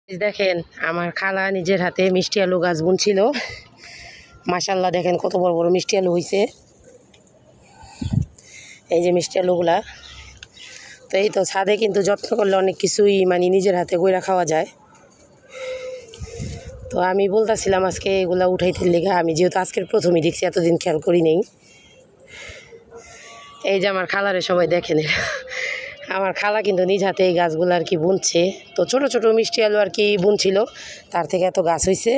দেখেন আমার খালা নিজের হাতে মিষ্টি আলু গাছ বুনছিল। মাশাআল্লাহ দেখেন কত বড় বড় মিষ্টি আলু হয়েছে। এই যে মিষ্টি আলুগুলা। তো এই তো ছাদে কিন্তু যত্ন করলে অনেক কিছুই মানে নিজের হাতে কইরা খাওয়া যায়। তো আমি বলতেছিলাম আজকে এগুলা উঠাইতে লেগে, আমি যেহেতু আজকের প্রথমই দেখছি, এতদিন খেয়াল করি নেই। এই যে আমার খালারে সবাই দেখেন, আমার খালা কিন্তু নিজ হাতে এই গাছগুলো আর কি বুনছে। তো ছোট ছোট মিষ্টি আলু আর কি বুনছিল, তার থেকে এত গাছ হয়েছে।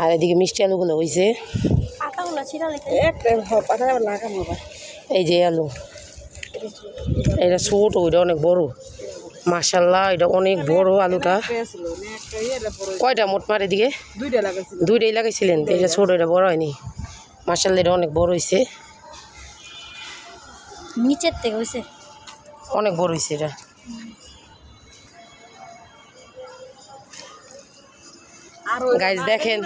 আর এদিকে মিষ্টি আলুগুলো হয়েছে। এই যে আলু, এটা ছোট, ওইটা অনেক বড়। মাশাআল্লাহ এটা অনেক বড় আলুটা। কয়টা মোট মার এদিকে? দুইটাই লাগাইছিলেন। এটা ছোট, এটা বড় হয়নি। মাশাআল্লাহ এটা অনেক বড় হয়েছে, নিচের থেকে হয়েছে অনেক বড় হয়েছে এটা। গাইজ দেখেন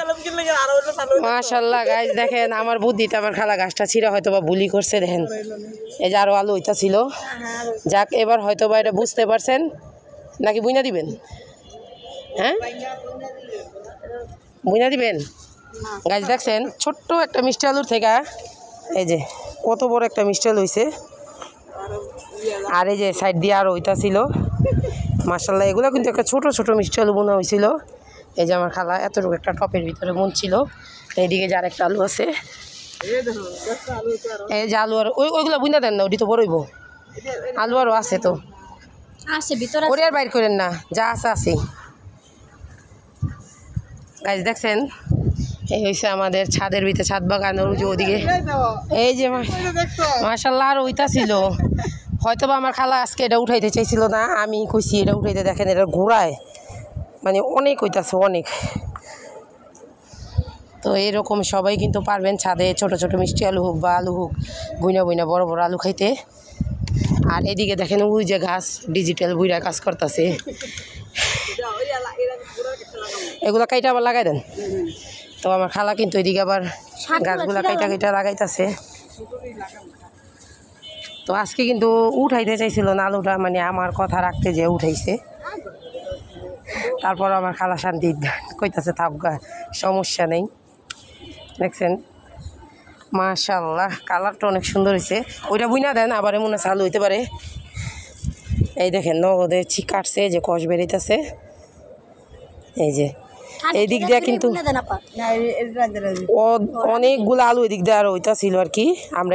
মাশাআল্লাহ, গাইজ দেখেন আমার বুদ্ধিতে আমার খালা গাছটা ছিঁড়া হয়তো বা বুলি করছে। দেখেন এই যে আরো আলু ওইটা ছিল। যাক, এবার হয়তো বা এটা বুঝতে পারছেন। নাকি বুইনা দিবেন? হ্যাঁ বুইনা দিবেন। গাইজ দেখছেন ছোট্ট একটা মিষ্টি আলুর থেকে এই যে কত বড় একটা মিষ্টি আলু হয়েছে। আর এই যে সাইড দিয়ে আরও ওইটা ছিল। মাশাআল্লাহ এগুলো কিন্তু একটা ছোট ছোট মিষ্টি আলু বোনা হয়েছিল। এই যে আমার খালা এতটুকু একটা টপের ভিতরে বুনছিল। এইদিকে যার একটা আলু আছে, এই যে আলু আর ওইগুলো বুনা দেন না, ওটি তো বড়ইব। আলু আরও আছে, তো আছে ভিতরে, ওরে আর বাইর করেন না, যা আছে আছে। গাছ দেখছেন এই হয়েছে আমাদের ছাদের ভিতরে ছাদ বাগান। ওর যে ওদিকে এই যে মাশাআল্লাহ আর ওইটা ছিল। হয়তো বা আমার খালা আজকে এটা উঠাইতে চাইছিল না, আমি কইছি এটা উঠাইতে। দেখেন এটা ঘোরায় মানে অনেক হইতাছে, অনেক। তো এরকম সবাই কিন্তু পারবেন ছাদে ছোট ছোট মিষ্টি আলু হোক বা আলু হোক, বুইনা বুইনা বড় বড় আলু খাইতে। আর এদিকে দেখেন ওই যে গাছ ডিজিটাল বুইরা কাজ করতেছে। এগুলা কাইটা আবার লাগাই দেন। তো আমার খালা কিন্তু এদিকে আবার গাছগুলা কাইটা কাইটা লাগাইতেছে। তো আজকে কিন্তু উঠাইতে চাইছিল না আলুটা, মানে আমার কথা রাখতে যে উঠাইছে। তারপর আমার খালা শান্তি কইতাছে থাকা, সমস্যা নেই। দেখছেন মাশাআল্লাহ কালারটা অনেক সুন্দর হয়েছে। ওইটা বুইনা দেন, আবার এমন আছে আলু হইতে পারে। এই দেখেন নগদে কাটছে, যে কষ বেরিতেছে। এই যে এই দিক দিয়ে কিন্তু অনেকগুলো আলু এদিক দিয়ে আর ওইটা ছিল আর কি। আমরা